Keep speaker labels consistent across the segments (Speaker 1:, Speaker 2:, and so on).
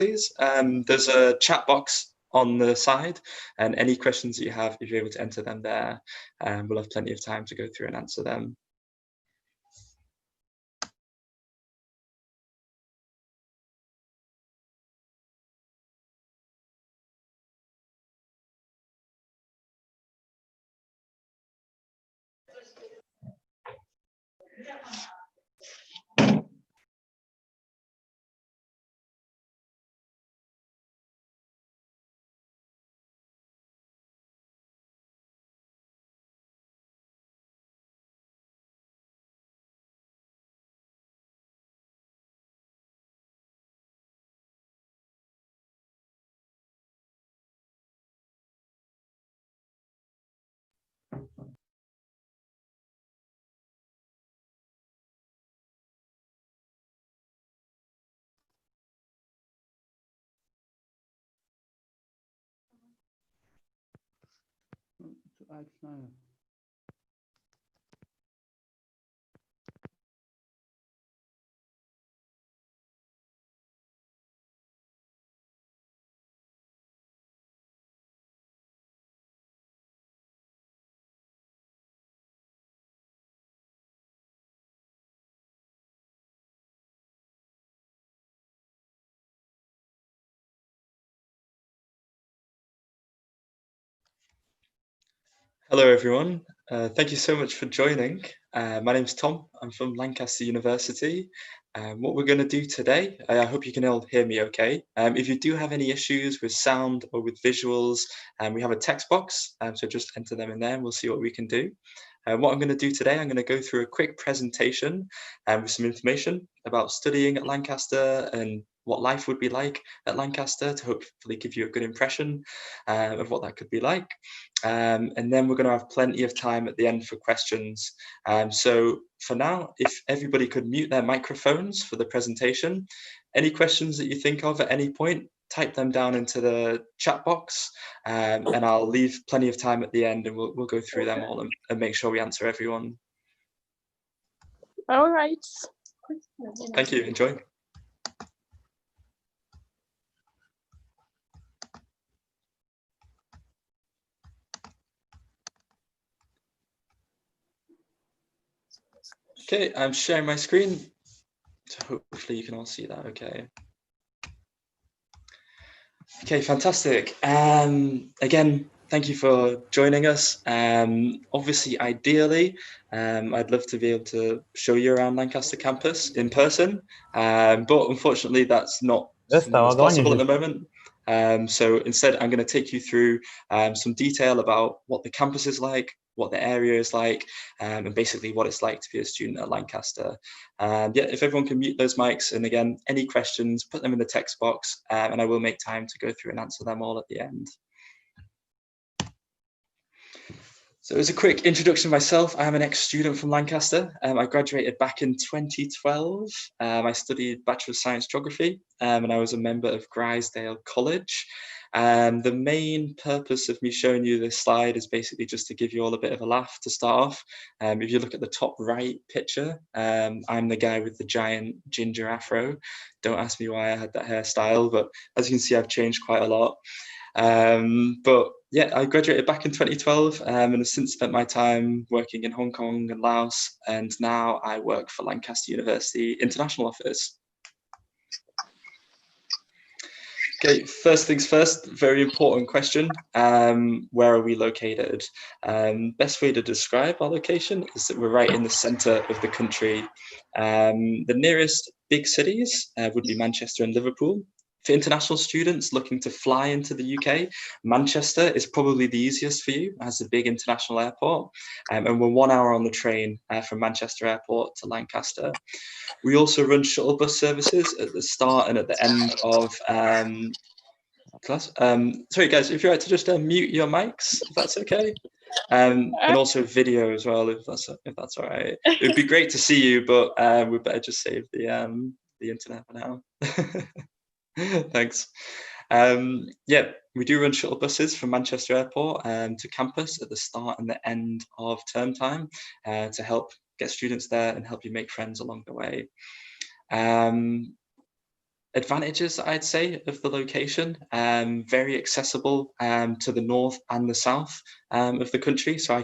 Speaker 1: please. There's a chat box on the side, and any questions that you have, if you're able to enter them there, we'll have plenty of time to go through and answer them. Hello, everyone. Thank you so much for joining. My name's Tom. I'm from Lancaster University. What we're going to do today, I hope you can all hear me okay. If you do have any issues with sound or with visuals, we have a text box, so just enter them in there and we'll see what we can do. What I'm going to do today, I'm going to go through a quick presentation with some information about studying at Lancaster and what life would be like at Lancaster to hopefully give you a good impression of what that could be like. And then we're going to have plenty of time at the end for questions. So for now, if everybody could mute their microphones for the presentation, any questions that you think of at any point, type them down into the chat box, and I'll leave plenty of time at the end and we'll go through them all and make sure we answer everyone.
Speaker 2: All right.
Speaker 1: Thank you. Enjoy. Okay, I'm sharing my screen, so hopefully you can all see that okay. Okay, fantastic. Again, thank you for joining us. Obviously, ideally, I'd love to be able to show you around Lancaster campus in person, but unfortunately, that's not possible at the moment. So instead, I'm going to take you through some detail about what the campus is like, what the area is like, and basically what it's like to be a student at Lancaster. Yeah, if everyone can mute those mics, and again, any questions, put them in the text box, and I will make time to go through and answer them all at the end. So as a quick introduction of myself, I'm an ex-student from Lancaster. I graduated back in 2012. I studied Bachelor of Science Geography, and I was a member of Grisdale College. The main purpose of me showing you this slide is basically just to give you all a bit of a laugh to start off. If you look at the top right picture, I'm the guy with the giant ginger afro. Don't ask me why I had that hairstyle, but as you can see, I've changed quite a lot. But yeah, I graduated back in 2012 and have since spent my time working in Hong Kong and Laos, and now I work for Lancaster University International Office. Okay, first things first, very important question. Where are we located? Best way to describe our location is that we're right in the centre of the country. The nearest big cities would be Manchester and Liverpool. For international students looking to fly into the UK, Manchester is probably the easiest for you. It has a big international airport, and we're 1 hour on the train from Manchester Airport to Lancaster. We also run shuttle bus services at the start and at the end of class. Sorry guys, if you're right to just mute your mics, if that's okay. And also video as well, if that's all right. It would be great to see you, but we better just save the internet for now. Thanks. Yeah, we do run shuttle buses from Manchester Airport to campus at the start and the end of term time to help get students there and help you make friends along the way. advantages, I'd say, of the location. Very accessible to the north and the south of the country. So I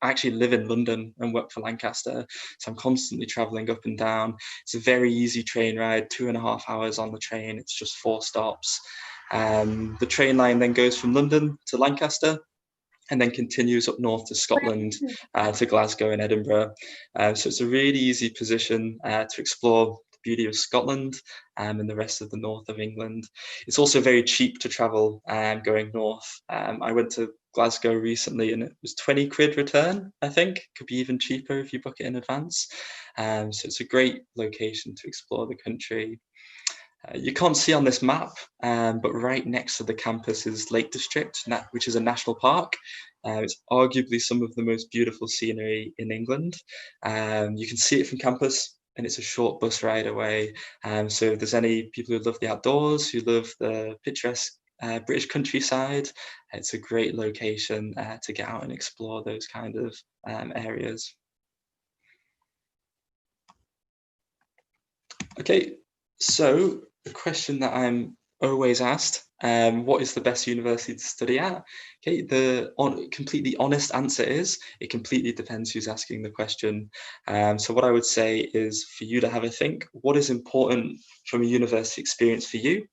Speaker 1: actually live in London and work for Lancaster. So I'm constantly traveling up and down. It's a very easy train ride, 2.5 hours on the train. It's just 4 stops. The train line then goes from London to Lancaster and then continues up north to Scotland, to Glasgow and Edinburgh. So it's a really easy position to explore the beauty of Scotland and the rest of the north of England. It's also very cheap to travel going north. I went to Glasgow recently and it was 20 quid return, I think. Could be even cheaper if you book it in advance. So it's a great location to explore the country. You can't see on this map, but right next to the campus is Lake District, which is a national park. It's arguably some of the most beautiful scenery in England. You can see it from campus, and it's a short bus ride away. So if there's any people who love the outdoors, who love the picturesque British countryside, it's a great location to get out and explore those kind of areas. Okay, so the question that I'm always asked, what is the best university to study at? Okay, the completely honest answer is it completely depends who's asking the question. So what I would say is for you to have a think, what is important from a university experience for you?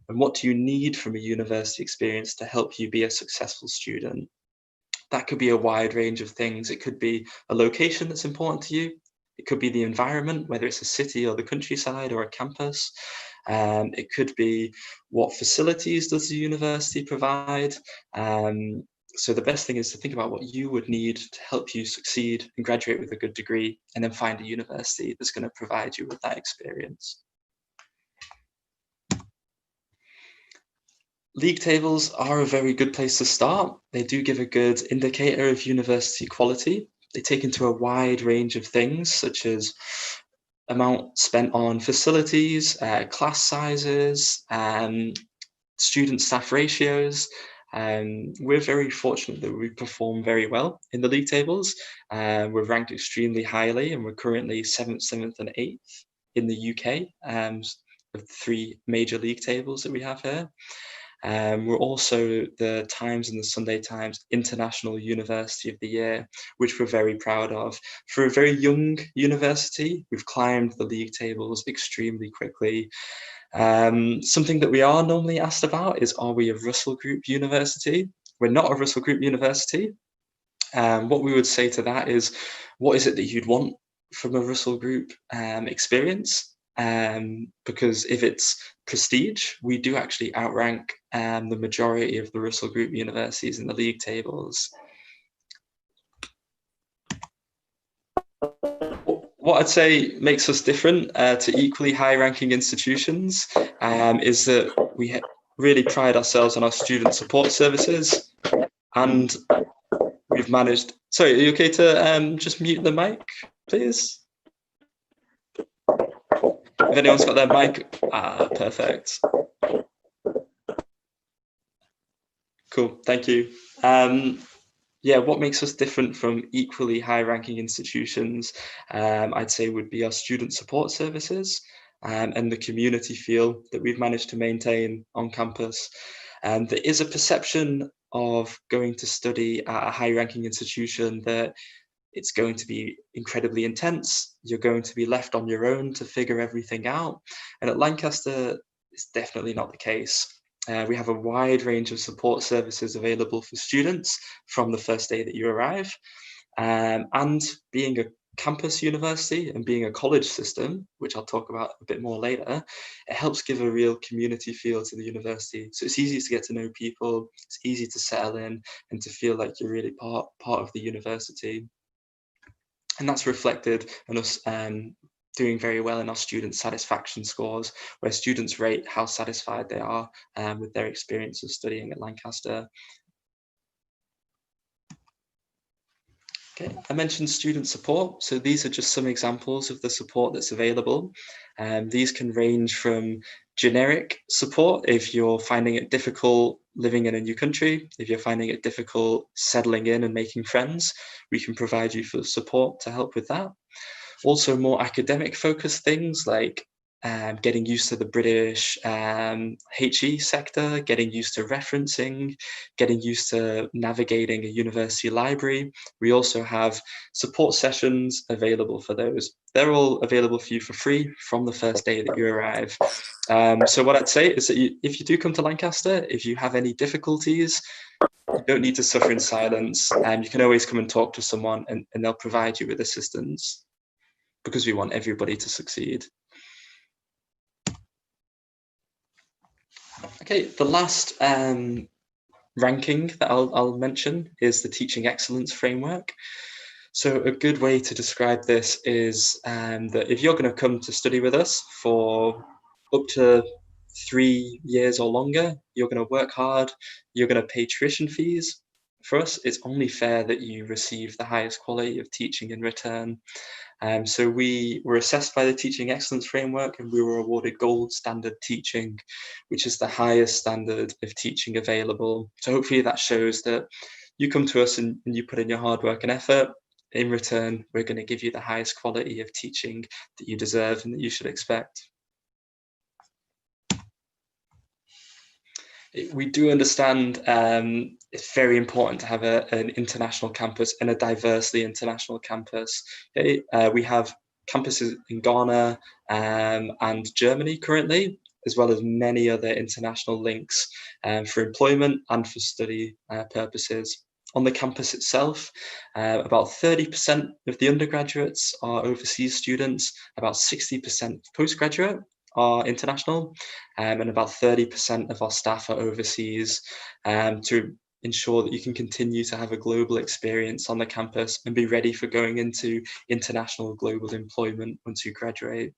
Speaker 1: And what do you need from a university experience to help you be a successful student? That could be a wide range of things. It could be a location that's important to you. It could be the environment, whether it's a city or the countryside or a campus. It could be what facilities does the university provide. So the best thing is to think about what you would need to help you succeed and graduate with a good degree, and then find a university that's going to provide you with that experience. League tables are a very good place to start. They do give a good indicator of university quality. They take into a wide range of things, such as amount spent on facilities, class sizes, student staff ratios. We're very fortunate that we perform very well in the league tables. We're ranked extremely highly, and we're currently 7th, 7th, and 8th in the UK, of 3 major league tables that we have here. We're also the Times and the Sunday Times International University of the Year, which we're very proud of. For a very young university, we've climbed the league tables extremely quickly. Something that we are normally asked about is, are we a Russell Group university? We're not a Russell Group university. What we would say to that is, what is it that you'd want from a Russell Group experience? Because if it's prestige, we do actually outrank the majority of the Russell Group universities in the league tables. What I'd say makes us different to equally high-ranking institutions is that we really pride ourselves on our student support services, and we've managed... Sorry, are you okay to just mute the mic, please? If anyone's got their mic, perfect. Cool, thank you. Yeah, what makes us different from equally high-ranking institutions, I'd say, would be our student support services and the community feel that we've managed to maintain on campus. There is a perception of going to study at a high-ranking institution that it's going to be incredibly intense. You're going to be left on your own to figure everything out. And at Lancaster, it's definitely not the case. We have a wide range of support services available for students from the first day that you arrive. And being a campus university and being a college system, which I'll talk about a bit more later, it helps give a real community feel to the university. So it's easy to get to know people, it's easy to settle in and to feel like you're really part of the university. And that's reflected in us doing very well in our student satisfaction scores, where students rate how satisfied they are with their experience of studying at Lancaster. Okay, I mentioned student support. So these are just some examples of the support that's available. These can range from generic support if you're finding it difficult living in a new country, if you're finding it difficult settling in and making friends, we can provide you for support to help with that. Also more academic focused things like getting used to the British HE sector, getting used to referencing, getting used to navigating a university library. We also have support sessions available for those. They're all available for you for free from the first day that you arrive. So what I'd say is that if you do come to Lancaster, if you have any difficulties, you don't need to suffer in silence, and you can always come and talk to someone, and they'll provide you with assistance, because we want everybody to succeed. Okay, the last ranking that I'll mention is the Teaching Excellence Framework. So a good way to describe this is that if you're going to come to study with us for up to 3 years or longer, you're going to work hard, you're going to pay tuition fees. For us, it's only fair that you receive the highest quality of teaching in return. So we were assessed by the Teaching Excellence Framework, and we were awarded gold standard teaching, which is the highest standard of teaching available. So hopefully that shows that you come to us and you put in your hard work and effort. In return, we're going to give you the highest quality of teaching that you deserve and that you should expect. We do understand it's very important to have an international campus and a diversely international campus. Okay? We have campuses in Ghana and Germany currently, as well as many other international links for employment and for study purposes. On the campus itself, about 30% of the undergraduates are overseas students, about 60% postgraduate are international, and about 30% of our staff are overseas, to ensure that you can continue to have a global experience on the campus and be ready for going into international global employment once you graduate.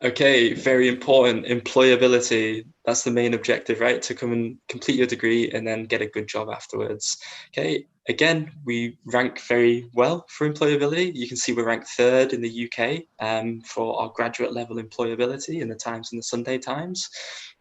Speaker 1: Okay, very important. Employability. That's the main objective, right? To come and complete your degree and then get a good job afterwards. Okay, again, we rank very well for employability. You can see we're ranked 3rd in the UK for our graduate level employability in the Times and the Sunday Times.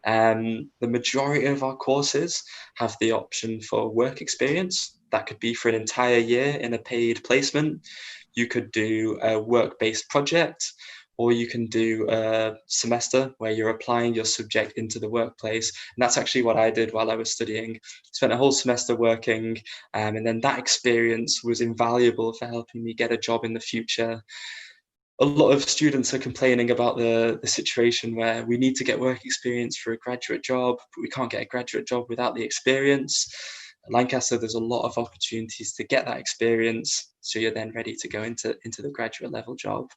Speaker 1: The majority of our courses have the option for work experience. That could be for an entire year in a paid placement. You could do a work-based project, or you can do a semester where you're applying your subject into the workplace. And that's actually what I did while I was studying. Spent a whole semester working, and then that experience was invaluable for helping me get a job in the future. A lot of students are complaining about the situation where we need to get work experience for a graduate job, but we can't get a graduate job without the experience. At Lancaster, there's a lot of opportunities to get that experience, so you're then ready to go into the graduate level job.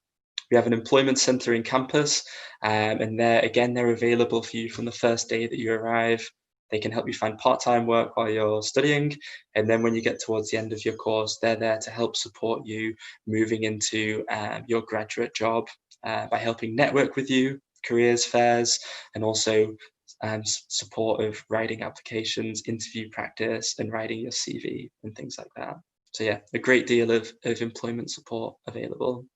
Speaker 1: We have an employment centre in campus, and they're available for you from the first day that you arrive. They can help you find part-time work while you're studying, and then when you get towards the end of your course, they're there to help support you moving into your graduate job by helping network with you, careers fairs, and also support of writing applications, interview practice, and writing your CV and things like that. So yeah, a great deal of employment support available.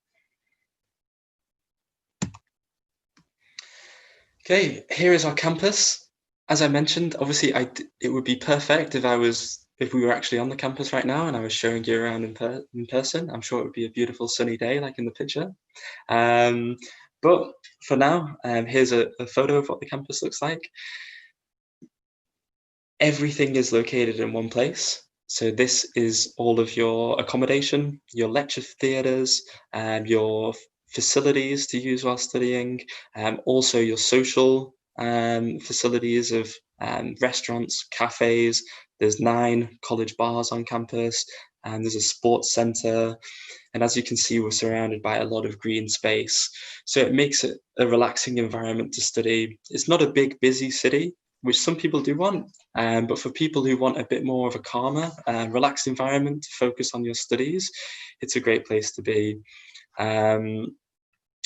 Speaker 1: Okay, here is our campus. As I mentioned, obviously, it would be perfect if we were actually on the campus right now and I was showing you around in person. I'm sure it would be a beautiful sunny day, like in the picture. But for now, here's a photo of what the campus looks like. Everything is located in one place. So this is all of your accommodation, your lecture theatres, your facilities to use while studying, also your social facilities of restaurants, cafes. There's 9 college bars on campus, and there's a sports centre. And as you can see, we're surrounded by a lot of green space. So it makes it a relaxing environment to study. It's not a big, busy city, which some people do want, but for people who want a bit more of a calmer, relaxed environment to focus on your studies, it's a great place to be.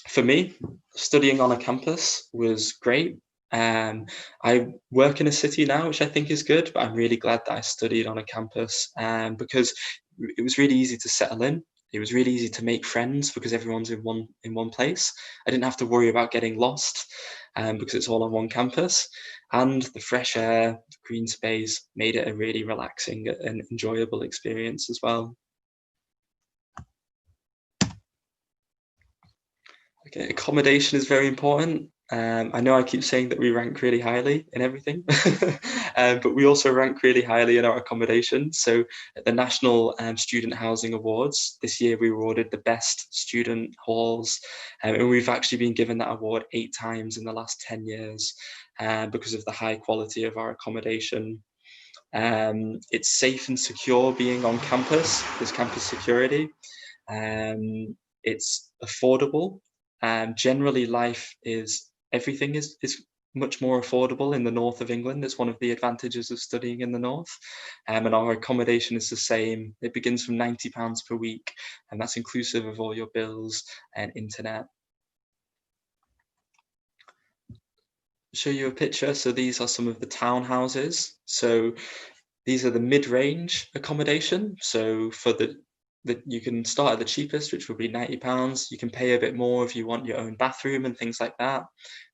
Speaker 1: For me, studying on a campus was great. I work in a city now, which I think is good, but I'm really glad that I studied on a campus because it was really easy to settle in. It was really easy to make friends because everyone's in one place. I didn't have to worry about getting lost because it's all on one campus. And the fresh air, the green space made it a really relaxing and enjoyable experience as well. Okay, accommodation is very important. I know I keep saying that we rank really highly in everything, but we also rank really highly in our accommodation. So at the National Student Housing Awards, this year we were awarded the best student halls, and we've actually been given that award 8 times in the last 10 years because of the high quality of our accommodation. It's safe and secure being on campus. There's campus security. It's affordable. Generally, everything is much more affordable in the north of England. It's one of the advantages of studying in the north. And our accommodation is the same. It begins from £90 per week, and that's inclusive of all your bills and internet. Show you a picture. So these are some of the townhouses. So these are the mid-range accommodation. So for you can start at the cheapest, which would be £90. You can pay a bit more if you want your own bathroom and things like that.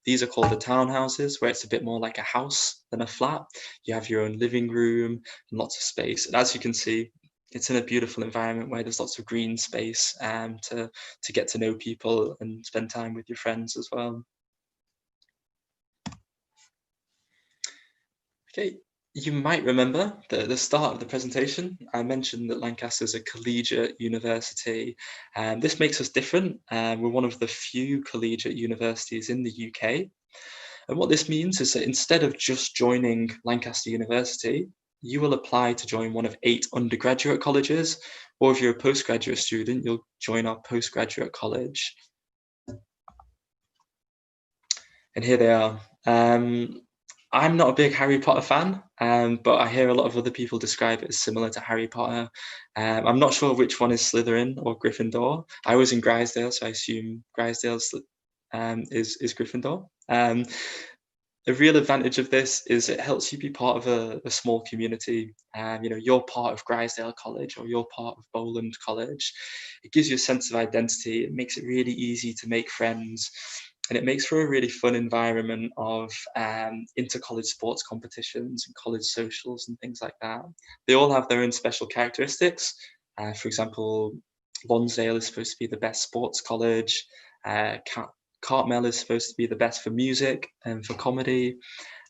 Speaker 1: These are called the townhouses, where it's a bit more like a house than a flat. You have your own living room and lots of space. And as you can see, it's in a beautiful environment where there's lots of green space to get to know people and spend time with your friends as well. Okay, you might remember that at the start of the presentation, I mentioned that Lancaster is a collegiate university, and this makes us different. We're one of the few collegiate universities in the UK. And what this means is that instead of just joining Lancaster University, you will apply to join one of 8 undergraduate colleges, or if you're a postgraduate student, you'll join our postgraduate college. And here they are. I'm not a big Harry Potter fan, but I hear a lot of other people describe it as similar to Harry Potter. I'm not sure which one is Slytherin or Gryffindor. I was in Grisdale, so I assume Grisdale is Gryffindor. The real advantage of this is it helps you be part of a small community. You're part of Grisdale College or you're part of Bowland College. It gives you a sense of identity. It makes it really easy to make friends. And it makes for a really fun environment of inter-college sports competitions and college socials and things like that. They all have their own special characteristics. For example, Lonsdale is supposed to be the best sports college. Cartmel is supposed to be the best for music and for comedy.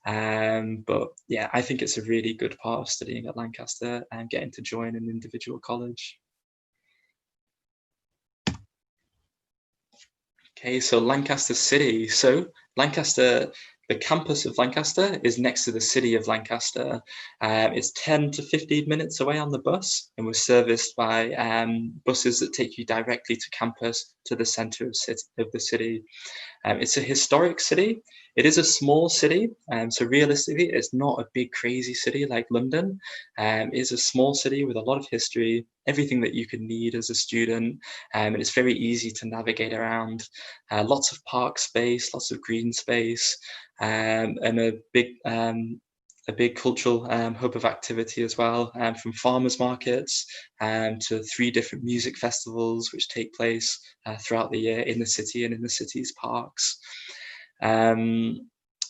Speaker 1: But yeah, I think it's a really good part of studying at Lancaster and getting to join an individual college. Okay, so Lancaster City. So Lancaster, the campus of Lancaster is next to the city of Lancaster. It's 10 to 15 minutes away on the bus, and we're serviced by buses that take you directly to campus to the center of the city. It's a historic city. It is a small city, so realistically, it's not a big, crazy city like London. It's a small city with a lot of history, everything that you could need as a student, and it's very easy to navigate around. Lots of park space, lots of green space, and a big cultural hub of activity as well, from farmers markets to 3 different music festivals which take place throughout the year in the city and in the city's parks.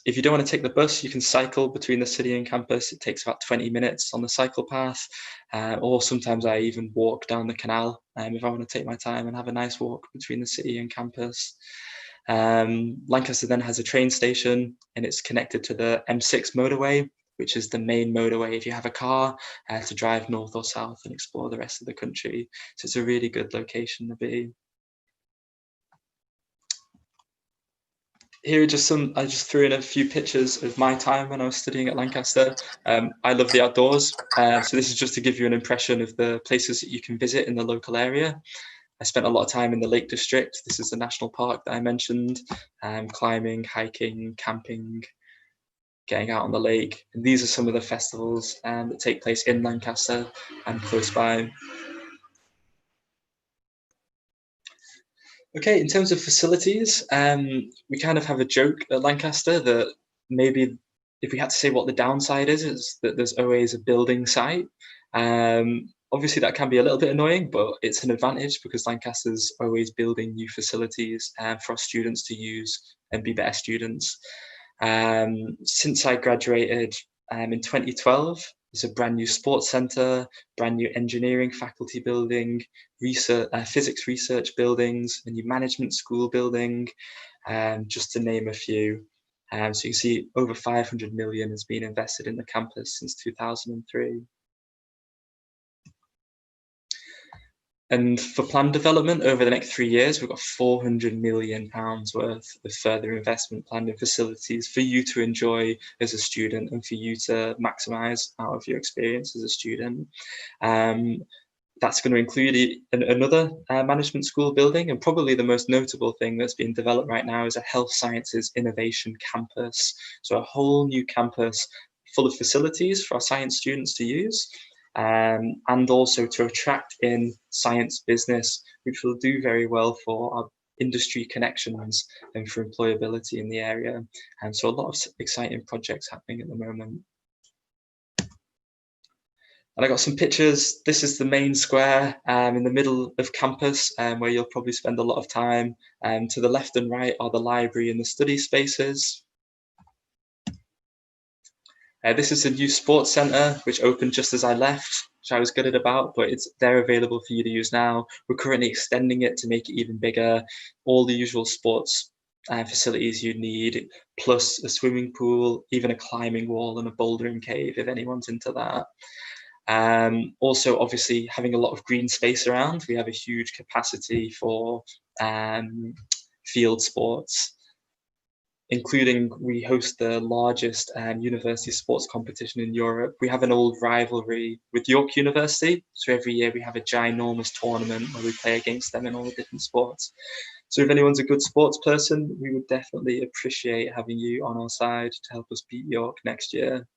Speaker 1: If you don't want to take the bus, you can cycle between the city and campus. It takes about 20 minutes on the cycle path, or sometimes I even walk down the canal if I want to take my time and have a nice walk between the city and campus. Lancaster then has a train station, and it's connected to the M6 motorway, which is the main motorway if you have a car to drive north or south and explore the rest of the country. So it's a really good location to be. Here are I just threw in a few pictures of my time when I was studying at Lancaster. I love the outdoors. So this is just to give you an impression of the places that you can visit in the local area. I spent a lot of time in the Lake District. This is the national park that I mentioned, climbing, hiking, camping, getting out on the lake. And these are some of the festivals that take place in Lancaster and close by. Okay, in terms of facilities, we kind of have a joke at Lancaster that maybe if we had to say what the downside is that there's always a building site. Obviously, that can be a little bit annoying, but it's an advantage because Lancaster's always building new facilities for our students to use and be better students. Since I graduated in 2012, There's a brand new sports centre, brand new engineering faculty building, research, physics research buildings, a new management school building, just to name a few. So you can see over 500 million has been invested in the campus since 2003. And for plan development over the next 3 years, we've got £400 million worth of further investment planned in facilities for you to enjoy as a student and for you to maximise out of your experience as a student. That's going to include another management school building, and probably the most notable thing that's being developed right now is a health sciences innovation campus. So a whole new campus full of facilities for our science students to use, and also to attract in science business, which will do very well for our industry connections and for employability in the area. And so a lot of exciting projects happening at the moment. And I got some pictures. This is the main square in the middle of campus, where you'll probably spend a lot of time. To the left and right are the library and the study spaces. This is a new sports centre, which opened just as I left, which I was gutted about, but they're available for you to use now. We're currently extending it to make it even bigger. All the usual sports facilities you need, plus a swimming pool, even a climbing wall and a bouldering cave, if anyone's into that. Also, obviously, having a lot of green space around, we have a huge capacity for field sports, including we host the largest university sports competition in Europe. We have an old rivalry with York University, so every year we have a ginormous tournament where we play against them in all the different sports. So if anyone's a good sports person, we would definitely appreciate having you on our side to help us beat York next year.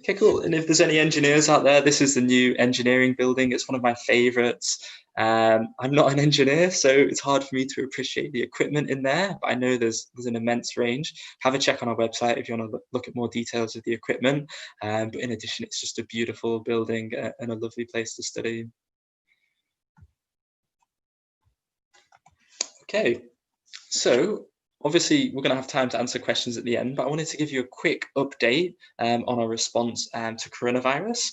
Speaker 1: Okay, cool. And if there's any engineers out there, this is the new engineering building. It's one of my favorites. I'm not an engineer, so it's hard for me to appreciate the equipment in there, but I know there's an immense range. Have a check on our website if you want to look at more details of the equipment. But in addition, it's just a beautiful building and a lovely place to study. Okay, so obviously, we're going to have time to answer questions at the end, but I wanted to give you a quick update on our response to coronavirus.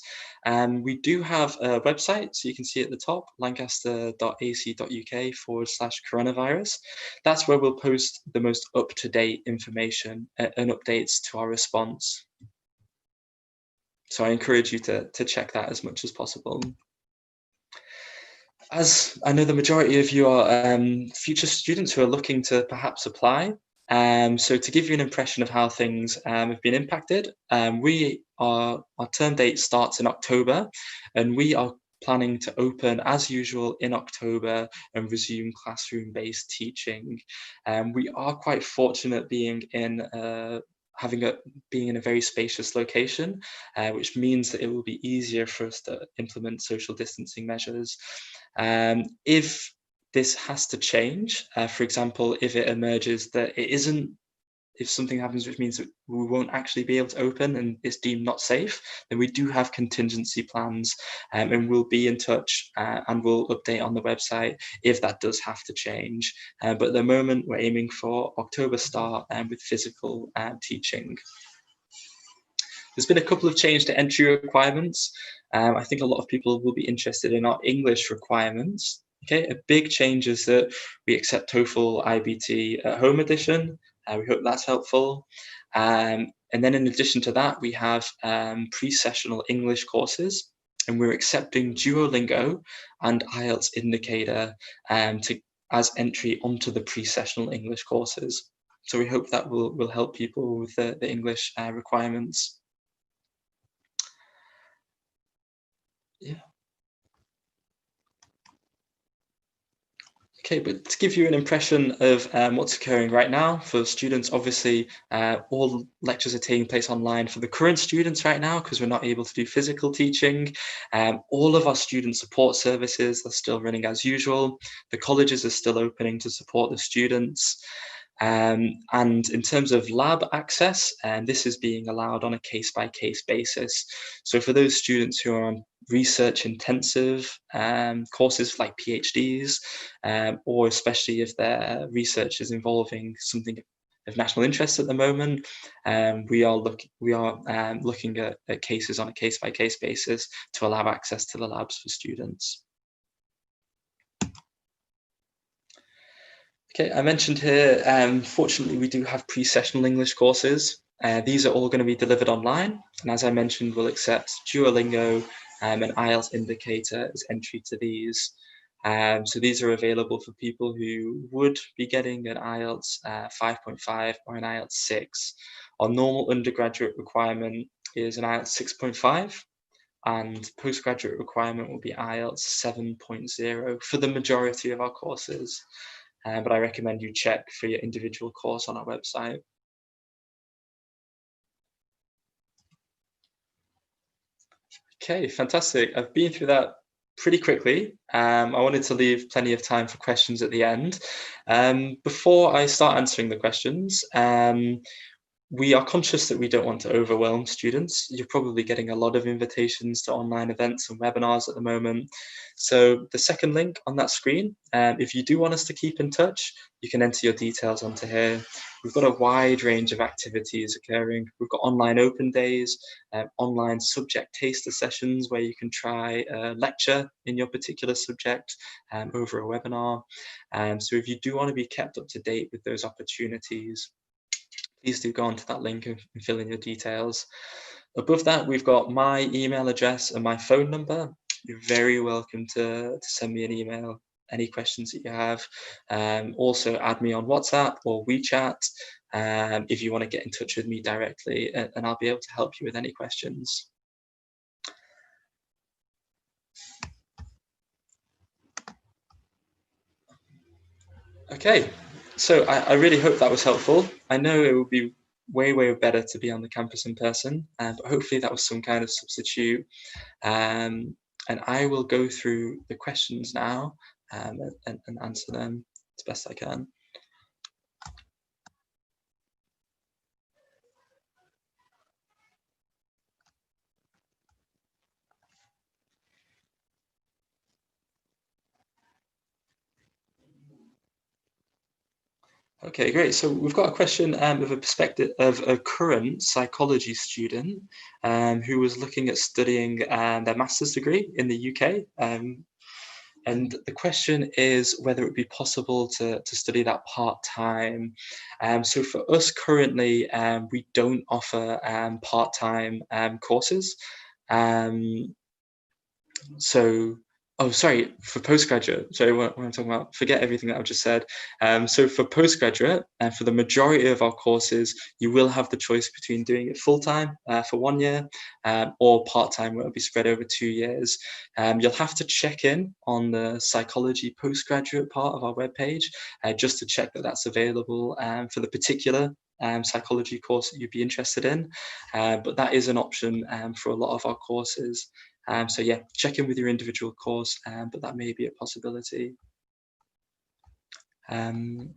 Speaker 1: We do have a website, so you can see at the top, lancaster.ac.uk/coronavirus. That's where we'll post the most up-to-date information and updates to our response. So I encourage you to check that as much as possible. As I know the majority of you are future students who are looking to perhaps apply, so to give you an impression of how things have been impacted, our term date starts in October, and we are planning to open as usual in October and resume classroom-based teaching. We are quite fortunate being in a very spacious location, which means that it will be easier for us to implement social distancing measures. If this has to change, for example, if it emerges that if something happens which means that we won't actually be able to open and it's deemed not safe, then we do have contingency plans, and we'll be in touch and we'll update on the website if that does have to change. But at the moment, we're aiming for October start with physical teaching. There's been a couple of changes to entry requirements. I think a lot of people will be interested in our English requirements. Okay, a big change is that we accept TOEFL IBT at home edition. We hope that's helpful. And then in addition to that, we have pre-sessional English courses, and we're accepting Duolingo and IELTS indicator as entry onto the pre-sessional English courses. So we hope that will help people with the English requirements. Yeah. Okay, but to give you an impression of what's occurring right now for students, obviously all lectures are taking place online for the current students right now because we're not able to do physical teaching. All of our student support services are still running as usual. The colleges are still opening to support the students. And in terms of lab access, this is being allowed on a case-by-case basis. So for those students who are on research intensive courses like PhDs, or especially if their research is involving something of national interest at the moment. We are looking at cases on a case-by-case basis to allow access to the labs for students. Okay, I mentioned here, fortunately, we do have pre-sessional English courses. These are all going to be delivered online. And as I mentioned, we'll accept Duolingo and IELTS indicator as entry to these. So these are available for people who would be getting an IELTS 5.5 or an IELTS 6. Our normal undergraduate requirement is an IELTS 6.5, and postgraduate requirement will be IELTS 7.0 for the majority of our courses. But I recommend you check for your individual course on our website. Okay, fantastic. I've been through that pretty quickly. I wanted to leave plenty of time for questions at the end. Before I start answering the questions, we are conscious that we don't want to overwhelm students. You're probably getting a lot of invitations to online events and webinars at the moment. So the second link on that screen, if you do want us to keep in touch, you can enter your details onto here. We've got a wide range of activities occurring. We've got online open days, online subject taster sessions where you can try a lecture in your particular subject over a webinar. So if you do want to be kept up to date with those opportunities, please do go onto that link and fill in your details. Above that, we've got my email address and my phone number. You're very welcome to send me an email, any questions that you have. Also add me on WhatsApp or WeChat if you want to get in touch with me directly, and I'll be able to help you with any questions. Okay, so I really hope that was helpful. I know it would be way better to be on the campus in person, but hopefully that was some kind of substitute. And I will go through the questions now and answer them as best I can. Okay, great. So we've got a question of a perspective of a current psychology student who was looking at studying their master's degree in the UK. And the question is whether it would be possible to study that part-time. So for us currently, we don't offer part-time courses. So, oh, sorry, for postgraduate, sorry, what I'm talking about, forget everything that I've just said. So for postgraduate, and for the majority of our courses, you will have the choice between doing it full-time for 1 year or part-time, where it'll be spread over 2 years. You'll have to check in on the psychology postgraduate part of our webpage just to check that that's available for the particular psychology course that you'd be interested in. But that is an option for a lot of our courses. So yeah, check in with your individual course, but that may be a possibility. We've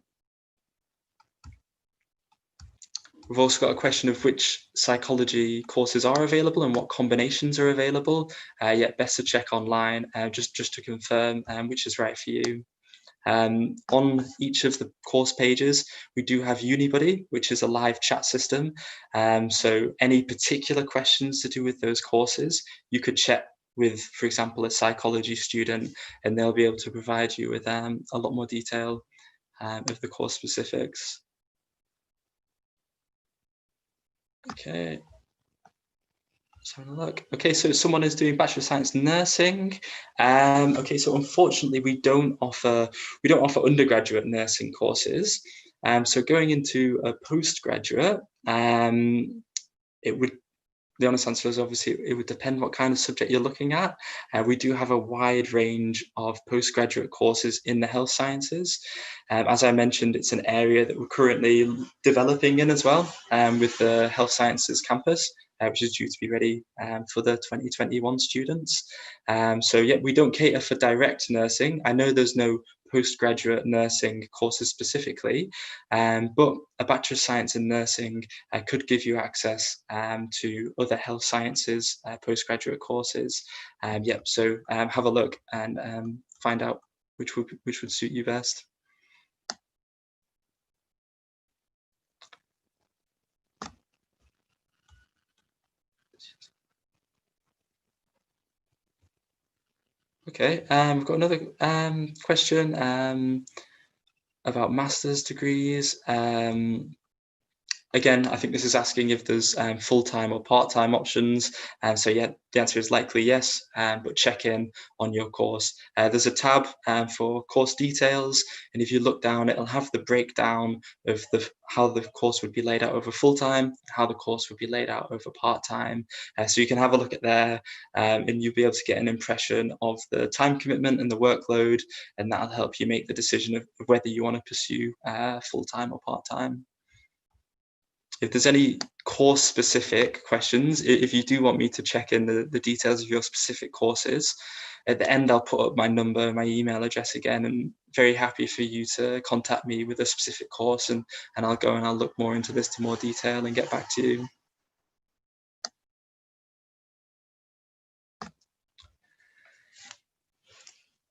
Speaker 1: also got a question of which psychology courses are available and what combinations are available. Yeah, best to check online just to confirm which is right for you. On each of the course pages, we do have UniBuddy, which is a live chat system. So any particular questions to do with those courses, you could check with, for example, a psychology student, and they'll be able to provide you with a lot more detail of the course specifics. Okay. Let's have a look. Okay, so someone is doing Bachelor of Science Nursing. Okay, so unfortunately we don't offer undergraduate nursing courses. So going into a postgraduate, it would, the honest answer is obviously it would depend what kind of subject you're looking at. We do have a wide range of postgraduate courses in the health sciences. As I mentioned, it's an area that we're currently developing in as well with the health sciences campus, which is due to be ready for the 2021 students. So yeah, we don't cater for direct nursing. I know there's no postgraduate nursing courses specifically, but a Bachelor of Science in Nursing could give you access to other health sciences postgraduate courses. Yep, so have a look and find out which would suit you best. Okay, we've got another question about master's degrees. Again, I think this is asking if there's full-time or part-time options. So yeah, the answer is likely yes, but check in on your course. There's a tab for course details, and if you look down, it'll have the breakdown of how the course would be laid out over full-time, how the course would be laid out over part-time. So you can have a look at there, and you'll be able to get an impression of the time commitment and the workload, and that'll help you make the decision of whether you want to pursue full-time or part-time. If there's any course specific questions, if you do want me to check in the details of your specific courses, at the end I'll put up my number, my email address again, and very happy for you to contact me with a specific course, and I'll go and I'll look more into this to more detail and get back to you.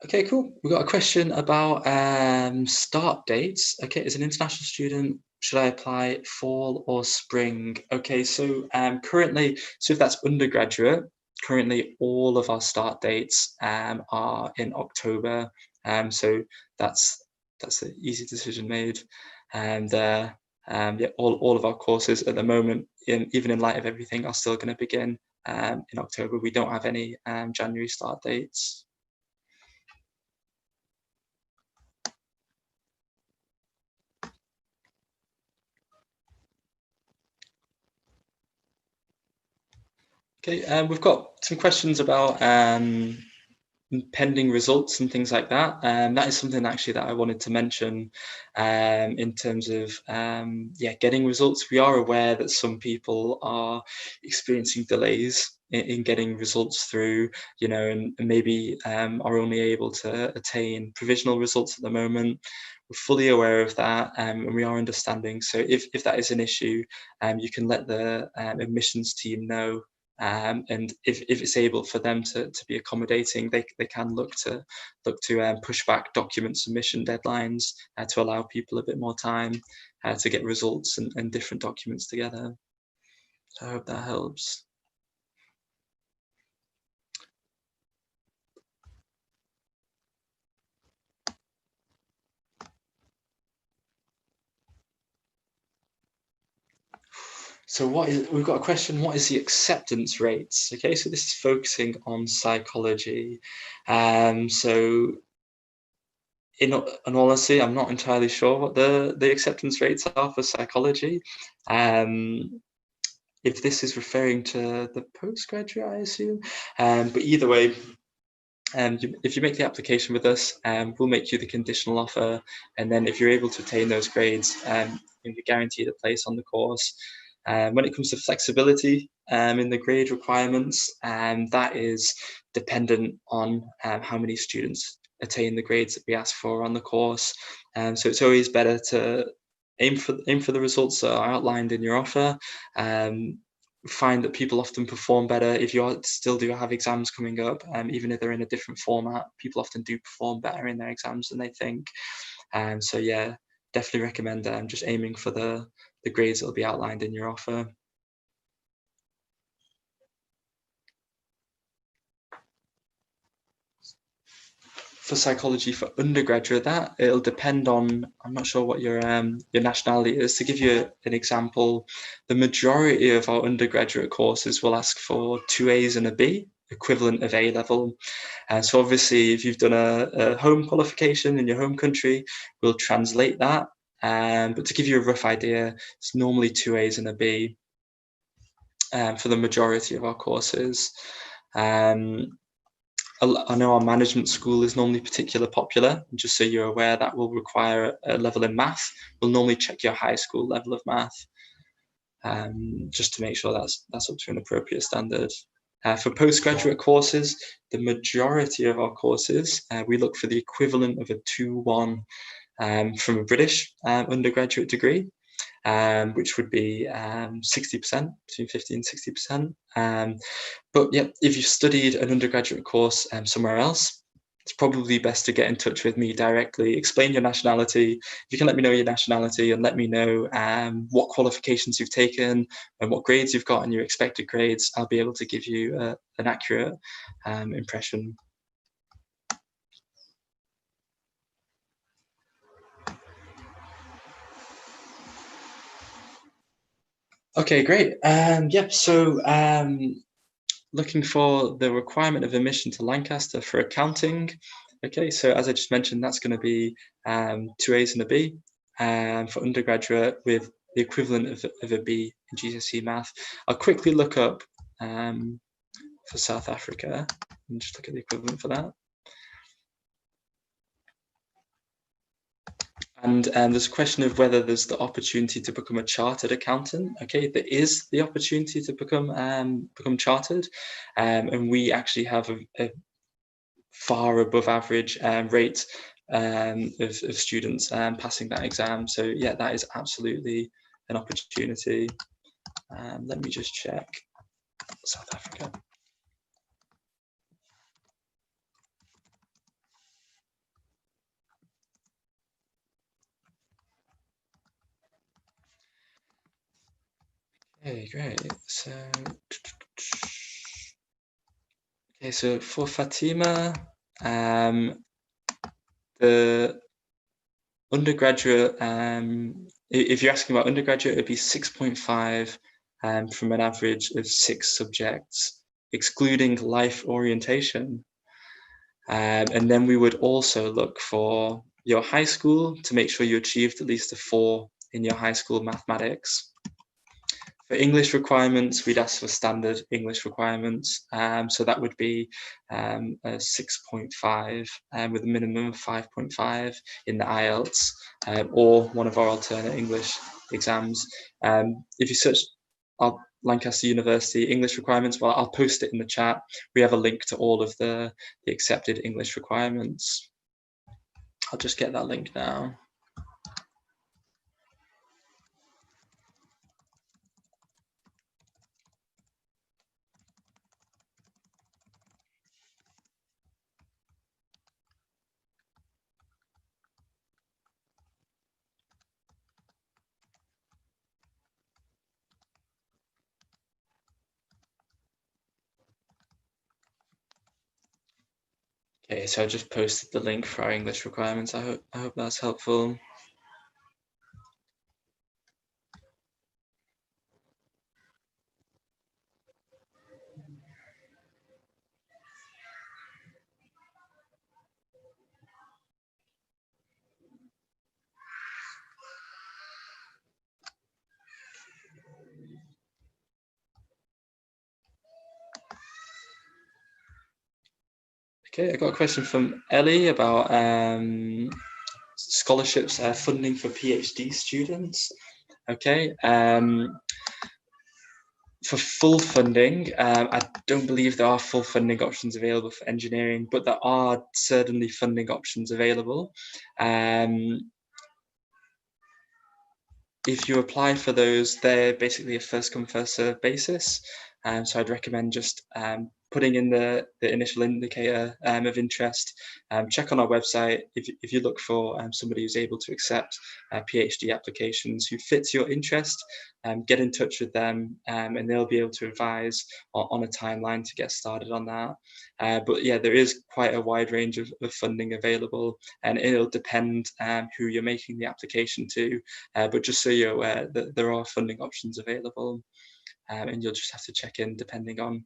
Speaker 1: Okay, cool. We've got a question about start dates. Okay, as an international student, should I apply fall or spring? Okay, so currently, so if that's undergraduate, currently all of our start dates are in October. So that's an easy decision made. And yeah, all of our courses at the moment, even in light of everything, are still going to begin in October. We don't have any January start dates. Okay, we've got some questions about pending results and things like that. That is something actually that I wanted to mention in terms of yeah, getting results. We are aware that some people are experiencing delays in getting results through, you know, and maybe are only able to attain provisional results at the moment. We're fully aware of that, and we are understanding. So if that is an issue, you can let the admissions team know, and if it's able for them to be accommodating, they can look to push back document submission deadlines to allow people a bit more time to get results and different documents together. So I hope that helps. So we've got a question, what is the acceptance rates? Okay, so this is focusing on psychology. So in all honesty, I'm not entirely sure what the acceptance rates are for psychology. Um, if this is referring to the postgraduate, I assume. But either way, if you make the application with us, we'll make you the conditional offer, and then if you're able to attain those grades, you're guaranteed a place on the course. When it comes to flexibility in the grade requirements, that is dependent on how many students attain the grades that we ask for on the course. So it's always better to aim for the results that are outlined in your offer. Find that people often perform better if you still do have exams coming up, even if they're in a different format. People often do perform better in their exams than they think. So yeah, definitely recommend just aiming for the grades that will be outlined in your offer. For psychology for undergraduate, that it'll depend on, I'm not sure what your nationality is. To give you an example, the majority of our undergraduate courses will ask for 2 A's and a B, equivalent of A level. So obviously, if you've done a home qualification in your home country, we'll translate that. But to give you a rough idea, it's normally 2 A's and a B for the majority of our courses. I know our management school is normally particularly popular. Just so you're aware, that will require a level in math. We'll normally check your high school level of math, just to make sure that's up to an appropriate standard. For postgraduate courses, the majority of our courses, we look for the equivalent of a 2-1 from a British undergraduate degree, which would be 60%, between 50 and 60%. But yeah, if you've studied an undergraduate course somewhere else, it's probably best to get in touch with me directly. Explain your nationality. If you can let me know your nationality and let me know what qualifications you've taken and what grades you've got and your expected grades, I'll be able to give you an accurate impression. Okay, great. Yep. So looking for the requirement of admission to Lancaster for accounting. Okay, so as I just mentioned, that's going to be 2 A's and a B for undergraduate with the equivalent of a B in GCSE math. I'll quickly look up for South Africa and just look at the equivalent for that. And there's a question of whether there's the opportunity to become a chartered accountant. Okay, there is the opportunity to become chartered, and we actually have a far above average rate of students passing that exam. So yeah, that is absolutely an opportunity. Let me just check South Africa. Okay, great. So, okay, so for Fatima, the undergraduate, if you're asking about undergraduate, it'd be 6.5 from an average of 6 subjects, excluding life orientation. And then we would also look for your high school to make sure you achieved at least a 4 in your high school mathematics. For English requirements, we'd ask for standard English requirements. So that would be a 6.5 with a minimum of 5.5 in the IELTS or one of our alternate English exams. If you search our Lancaster University English requirements, well, I'll post it in the chat. We have a link to all of the accepted English requirements. I'll just get that link now. Okay, so I just posted the link for our English requirements. I hope that's helpful. Okay, I got a question from Ellie about scholarships funding for PhD students. Okay, for full funding, I don't believe there are full funding options available for engineering, but there are certainly funding options available. If you apply for those, they're basically a first come, first serve basis. So I'd recommend just putting in the initial indicator of interest. Check on our website. If you look for somebody who's able to accept PhD applications who fits your interest, get in touch with them and they'll be able to advise on a timeline to get started on that. But yeah, there is quite a wide range of funding available, and it'll depend who you're making the application to. But just so you're aware that there are funding options available, and you'll just have to check in depending on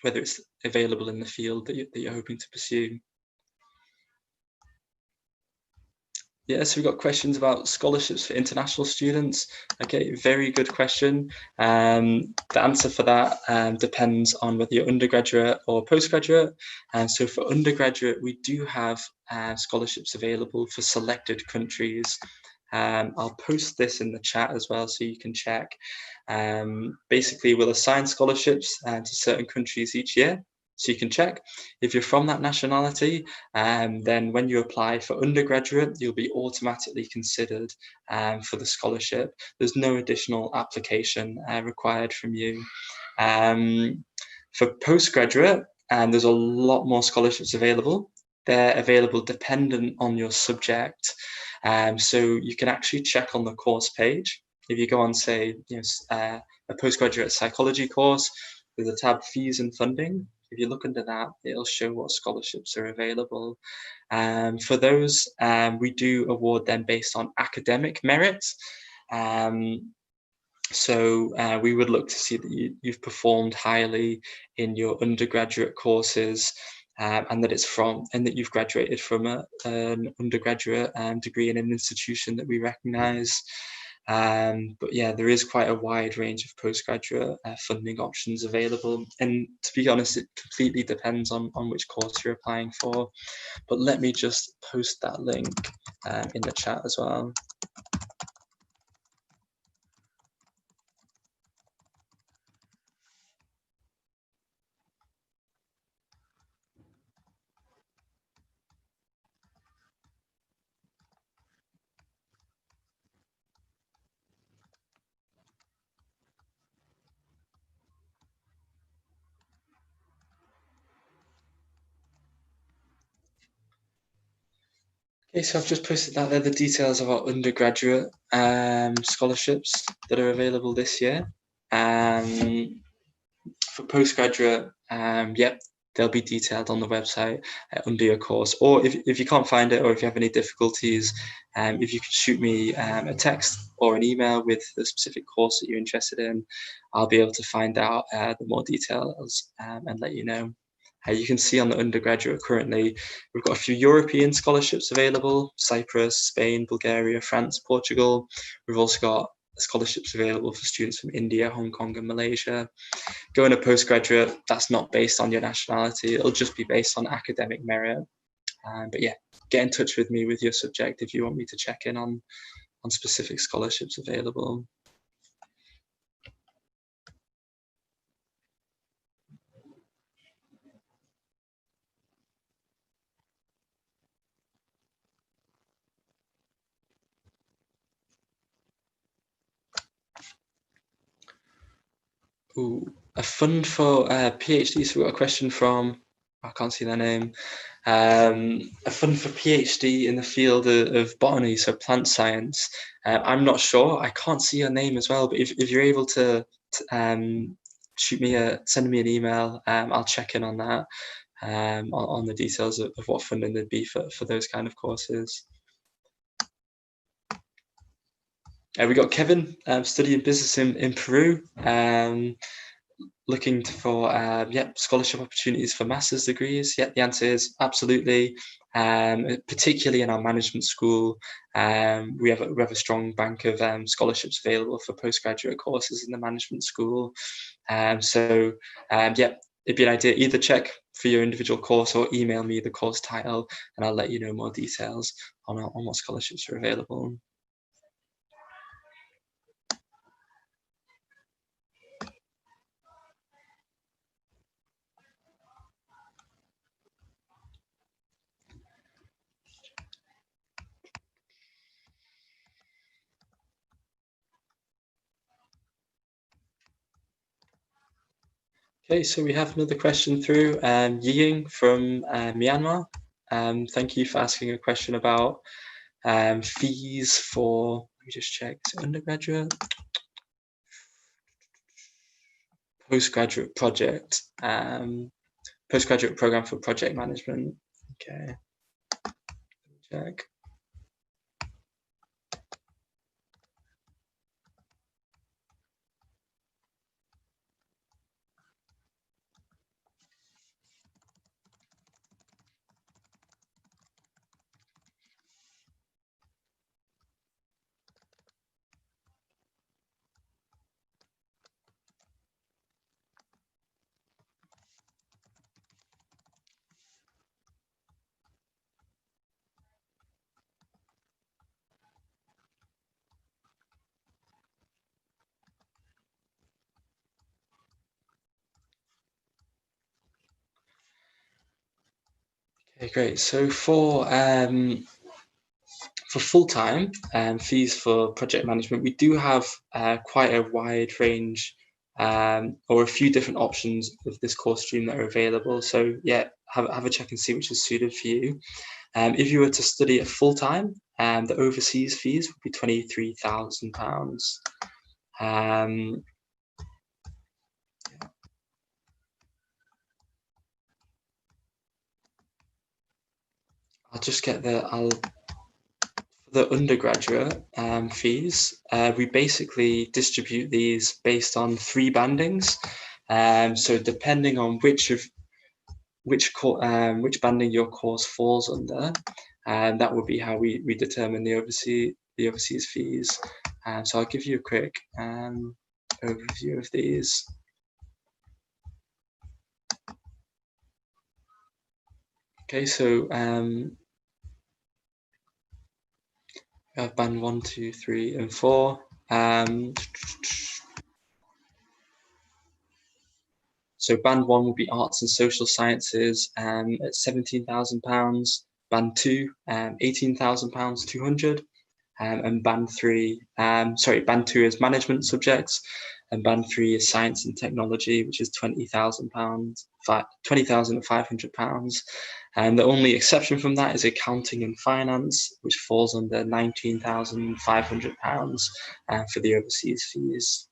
Speaker 1: whether it's available in the field that you're hoping to pursue. Yeah, so we've got questions about scholarships for international students. Okay, very good question. The answer for that depends on whether you're undergraduate or postgraduate. And so for undergraduate, we do have scholarships available for selected countries. I'll post this in the chat as well so you can check. Basically, we'll assign scholarships to certain countries each year. So you can check if you're from that nationality, then when you apply for undergraduate, you'll be automatically considered for the scholarship. There's no additional application required from you. For postgraduate, there's a lot more scholarships available. they're available dependent on your subject. So you can actually check on the course page. If you go on, say, a postgraduate psychology course, there's a tab fees and funding. If you look under that, it'll show what scholarships are available. For those, we do award them based on academic merit. So we would look to see that you've performed highly in your undergraduate courses, and that you've graduated from an undergraduate degree in an institution that we recognise. But yeah, there is quite a wide range of postgraduate funding options available, and to be honest, it completely depends on which course you're applying for. But let me just post that link in the chat as well. Okay, so I've just posted that there, the details of our undergraduate scholarships that are available this year. For postgraduate, yep, they'll be detailed on the website under your course. Or if you can't find it, or if you have any difficulties, if you could shoot me a text or an email with the specific course that you're interested in, I'll be able to find out the more details and let you know. You can see on the undergraduate currently, we've got a few European scholarships available: Cyprus, Spain, Bulgaria, France, Portugal. We've also got scholarships available for students from India, Hong Kong, and Malaysia. Going a postgraduate, that's not based on your nationality. It'll just be based on academic merit. But yeah, get in touch with me with your subject if you want me to check in on specific scholarships available. Ooh, a fund for PhD. So we've got a question from, I can't see their name. A fund for PhD in the field of botany, so plant science. I'm not sure. I can't see your name as well, but if you're able to send me an email, I'll check in on that, on the details of what funding there'd be for those kind of courses. We got Kevin studying business in Peru. Looking for scholarship opportunities for master's degrees. Yeah, the answer is absolutely. Particularly in our management school, we have a strong bank of scholarships available for postgraduate courses in the management school. It'd be an idea, either check for your individual course or email me the course title, and I'll let you know more details on what scholarships are available. Okay, so we have another question through Ying from Myanmar. Thank you for asking a question about fees for, let me just check, is it undergraduate? Postgraduate project, postgraduate program for project management. Okay, check. Okay, great. So for full-time fees for project management, we do have quite a wide range or a few different options of this course stream that are available. So yeah, have a check and see which is suited for you. If you were to study it full time, the overseas fees would be £23,000. I'll just get the undergraduate fees. We basically distribute these based on 3 bandings. So depending on which banding your course falls under, and that would be how we determine the overseas fees. So I'll give you a quick overview of these. Okay, so we have band 1, 2, 3, and 4. So band 1 will be arts and social sciences at £17,000. Band 2, £18,000, 200. And band 2 is management subjects, and band 3 is science and technology, which is £20,500. And the only exception from that is accounting and finance, which falls under £19,500 for the overseas fees.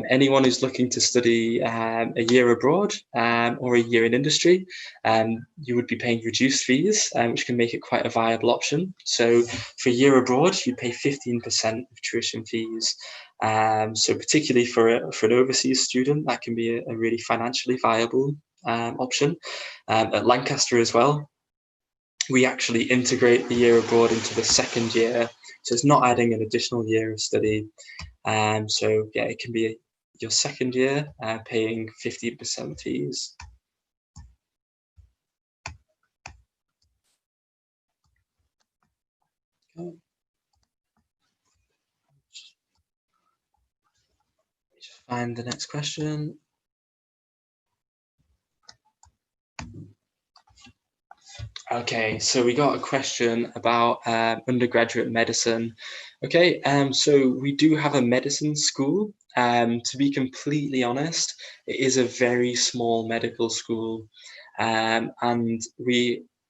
Speaker 1: Anyone who's looking to study a year abroad or a year in industry, you would be paying reduced fees, which can make it quite a viable option. So for a year abroad, you pay 15% of tuition fees. So particularly for an overseas student, that can be a really financially viable option. At Lancaster as well, we actually integrate the year abroad into the second year. So it's not adding an additional year of study. So yeah, it can be your second year paying 50% fees. Okay. Just find the next question. Okay, so we got a question about undergraduate medicine. Okay, so we do have a medicine school. To be completely honest, it is a very small medical school, and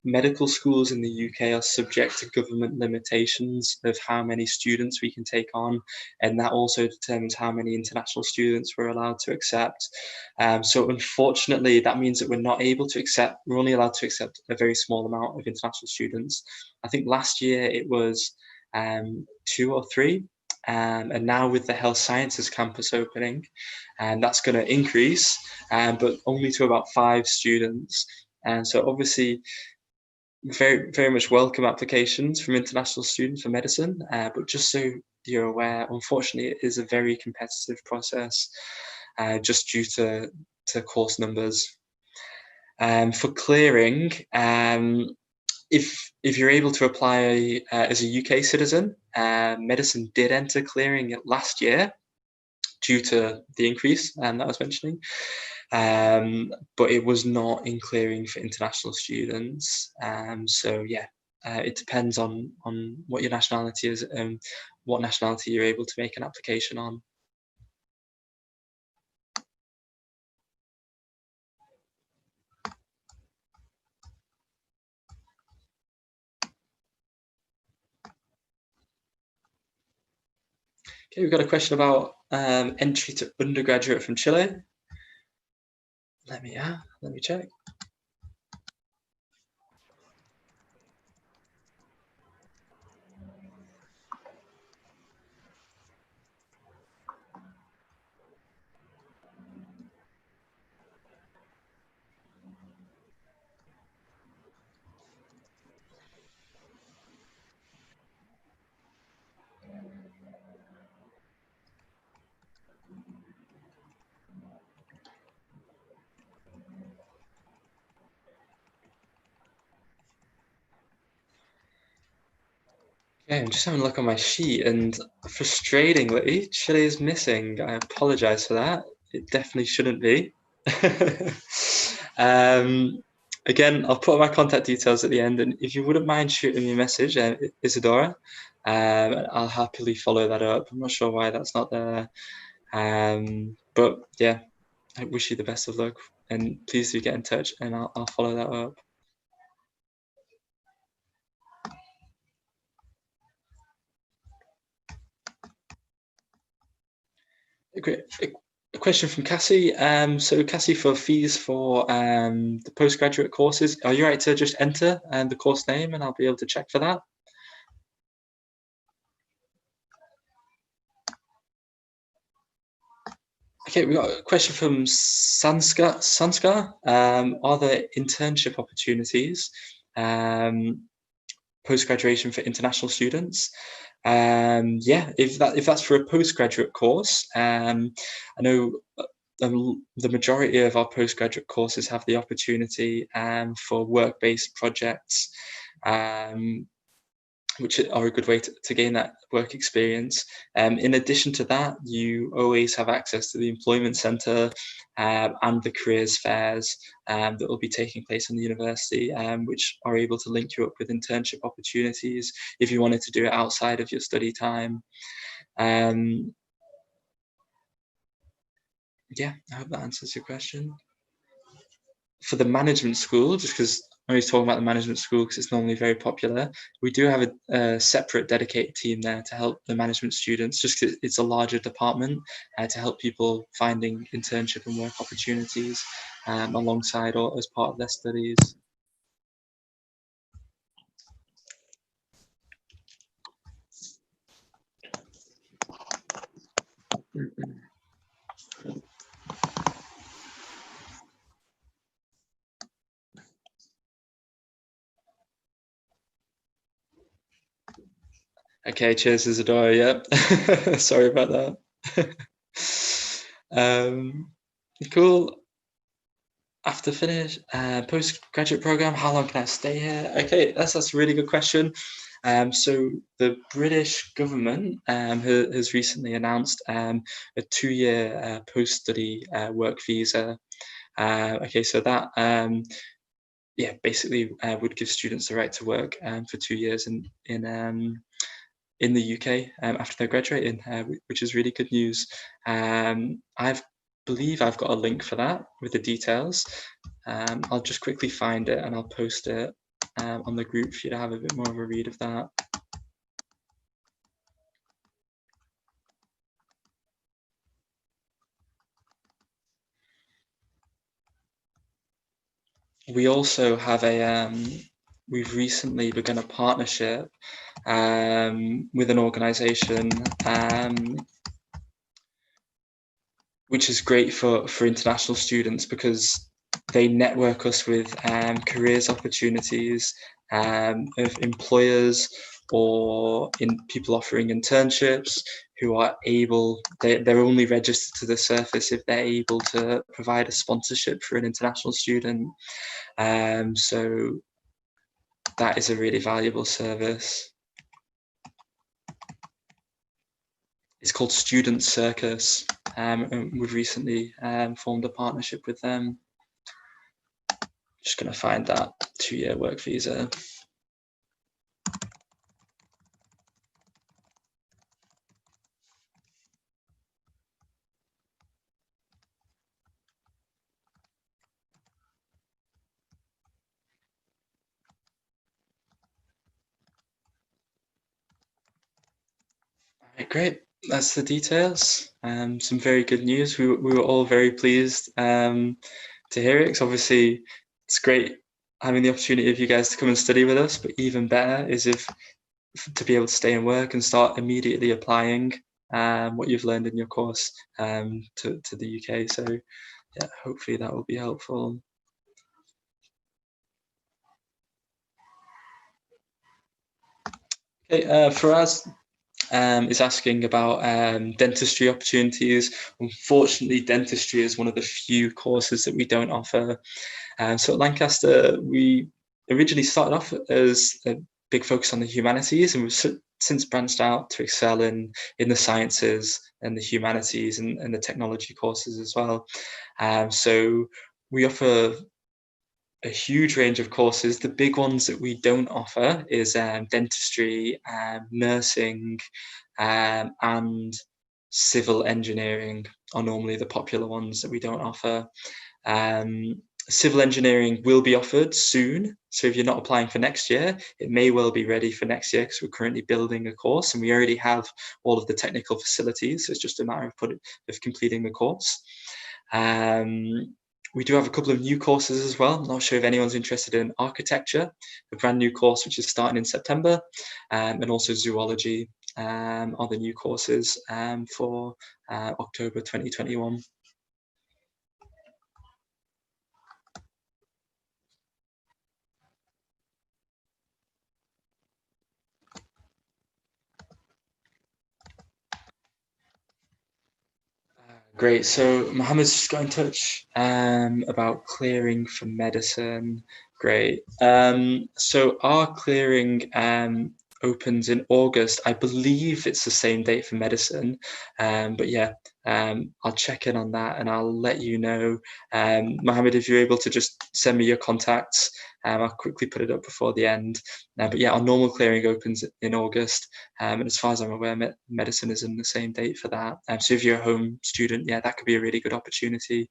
Speaker 1: medical schools in the UK are subject to government limitations of how many students we can take on, and that also determines how many international students we're allowed to accept. So unfortunately, that means that we're only allowed to accept a very small amount of international students. I think last year it was 2 or 3. And now with the health sciences campus opening, and that's going to increase, but only to about 5 students. And so obviously, very, very much welcome applications from international students for medicine, but just so you're aware, unfortunately, it is a very competitive process, just due to course numbers. For clearing, if you're able to apply as a UK citizen, medicine did enter clearing last year due to the increase that I was mentioning. But it was not in clearing for international students. So yeah, it depends on what your nationality is and what nationality you're able to make an application on. Okay, we've got a question about entry to undergraduate from Chile. Let me check. Okay, I'm just having a look on my sheet, and frustratingly, Chile is missing. I apologize for that. It definitely shouldn't be. Again, I'll put my contact details at the end, and if you wouldn't mind shooting me a message, Isadora, I'll happily follow that up. I'm not sure why that's not there. But yeah, I wish you the best of luck, and please do get in touch, and I'll follow that up. Great. A question from Cassie. So Cassie, for fees for the postgraduate courses, are you right to just enter the course name, and I'll be able to check for that? Okay, we got a question from Sanskar. Are there internship opportunities post-graduation for international students? Yeah, if that's for a postgraduate course, I know the majority of our postgraduate courses have the opportunity for work-based projects, which are a good way to gain that work experience. In addition to that, you always have access to the employment centre and the careers fairs that will be taking place in the university, which are able to link you up with internship opportunities if you wanted to do it outside of your study time. Yeah, I hope that answers your question. For the management school, just because I'm always talking about the management school because it's normally very popular, we do have a separate dedicated team there to help the management students, just because it's a larger department, to help people finding internship and work opportunities alongside or as part of their studies. Okay, cheers, Isadora. Yep. Sorry about that. Cool. After finish postgraduate program, how long can I stay here? Okay, that's a really good question. So the British government has recently announced a 2-year post-study work visa. Okay, so that yeah, basically would give students the right to work for 2 years in the UK after they're graduating, which is really good news. I believe I've got a link for that with the details. I'll just quickly find it and I'll post it on the group for you to have a bit more of a read of that. We also have we've recently begun a partnership with an organisation which is great for international students because they network us with careers opportunities of employers or in people offering internships who are able, they're only registered to the surface if they're able to provide a sponsorship for an international student. So that is a really valuable service. It's called Student Circus. And we've recently formed a partnership with them. Just going to find that 2-year work visa. Right, great. That's the details. Some very good news. We were all very pleased to hear it. Because obviously, it's great having the opportunity of you guys to come and study with us. But even better is if to be able to stay and work and start immediately applying what you've learned in your course to the UK. So yeah, hopefully that will be helpful. Okay, Faraz is asking about dentistry opportunities. Unfortunately, dentistry is one of the few courses that we don't offer. So at Lancaster, we originally started off as a big focus on the humanities, and we've since branched out to excel in the sciences and the humanities and the technology courses as well. So we offer a huge range of courses. The big ones that we don't offer is dentistry, nursing, and civil engineering are normally the popular ones that we don't offer. Civil engineering will be offered soon. So if you're not applying for next year, it may well be ready for next year because we're currently building a course and we already have all of the technical facilities. So it's just a matter of completing the course. We do have a couple of new courses as well. I'm not sure if anyone's interested in architecture, a brand new course which is starting in September, and also zoology are the new courses for October 2021. Great. So Mohammed's just got in touch about clearing for medicine. Great. So our clearing opens in August. I believe it's the same date for medicine. But yeah, I'll check in on that and I'll let you know. Mohammed, if you're able to just send me your contacts, I'll quickly put it up before the end. But yeah, our normal clearing opens in August. And as far as I'm aware, medicine is in the same date for that. So if you're a home student, yeah, that could be a really good opportunity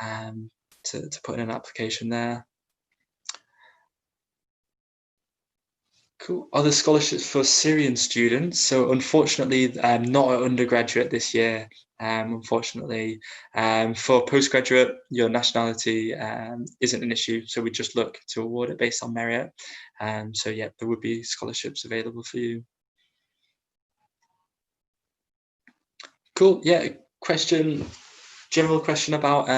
Speaker 1: to put in an application there. Cool. Other scholarships for Syrian students. So unfortunately, not an undergraduate this year. Unfortunately, for postgraduate, your nationality isn't an issue. So we just look to award it based on merit. So yeah, there would be scholarships available for you. Cool. Yeah. General question about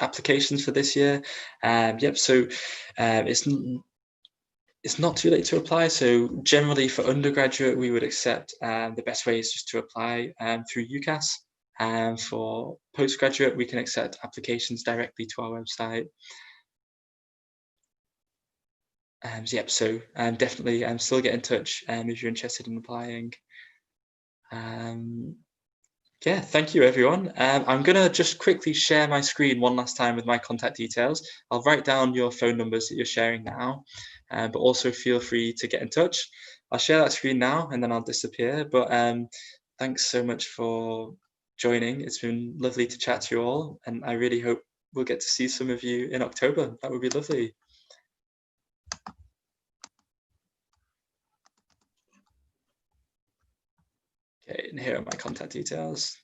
Speaker 1: applications for this year. Yep. So it's not too late to apply. So generally for undergraduate, we would accept the best way is just to apply through UCAS. And for postgraduate, we can accept applications directly to our website. So definitely still get in touch if you're interested in applying. Yeah, thank you everyone. I'm gonna just quickly share my screen one last time with my contact details. I'll write down your phone numbers that you're sharing now, but also feel free to get in touch. I'll share that screen now and then I'll disappear, but thanks so much for joining. It's been lovely to chat to you all, and I really hope we'll get to see some of you in October. That would be lovely. Okay, and here are my contact details.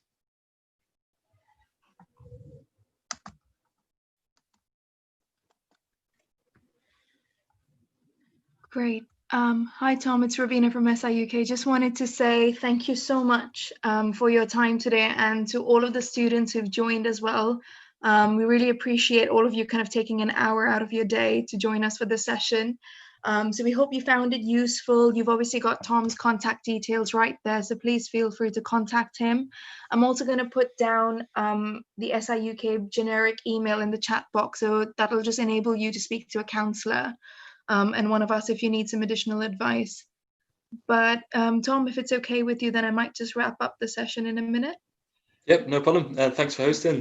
Speaker 2: Great. Hi, Tom. It's Ravina from SIUK. Just wanted to say thank you so much for your time today and to all of the students who've joined as well. We really appreciate all of you kind of taking an hour out of your day to join us for this session. So we hope you found it useful. You've obviously got Tom's contact details right there, so please feel free to contact him. I'm also going to put down the SIUK generic email in the chat box, so that'll just enable you to speak to a counselor. And one of us if you need some additional advice. But Tom, if it's okay with you, then I might just wrap up the session in a minute.
Speaker 1: Yep, no problem. Thanks for hosting.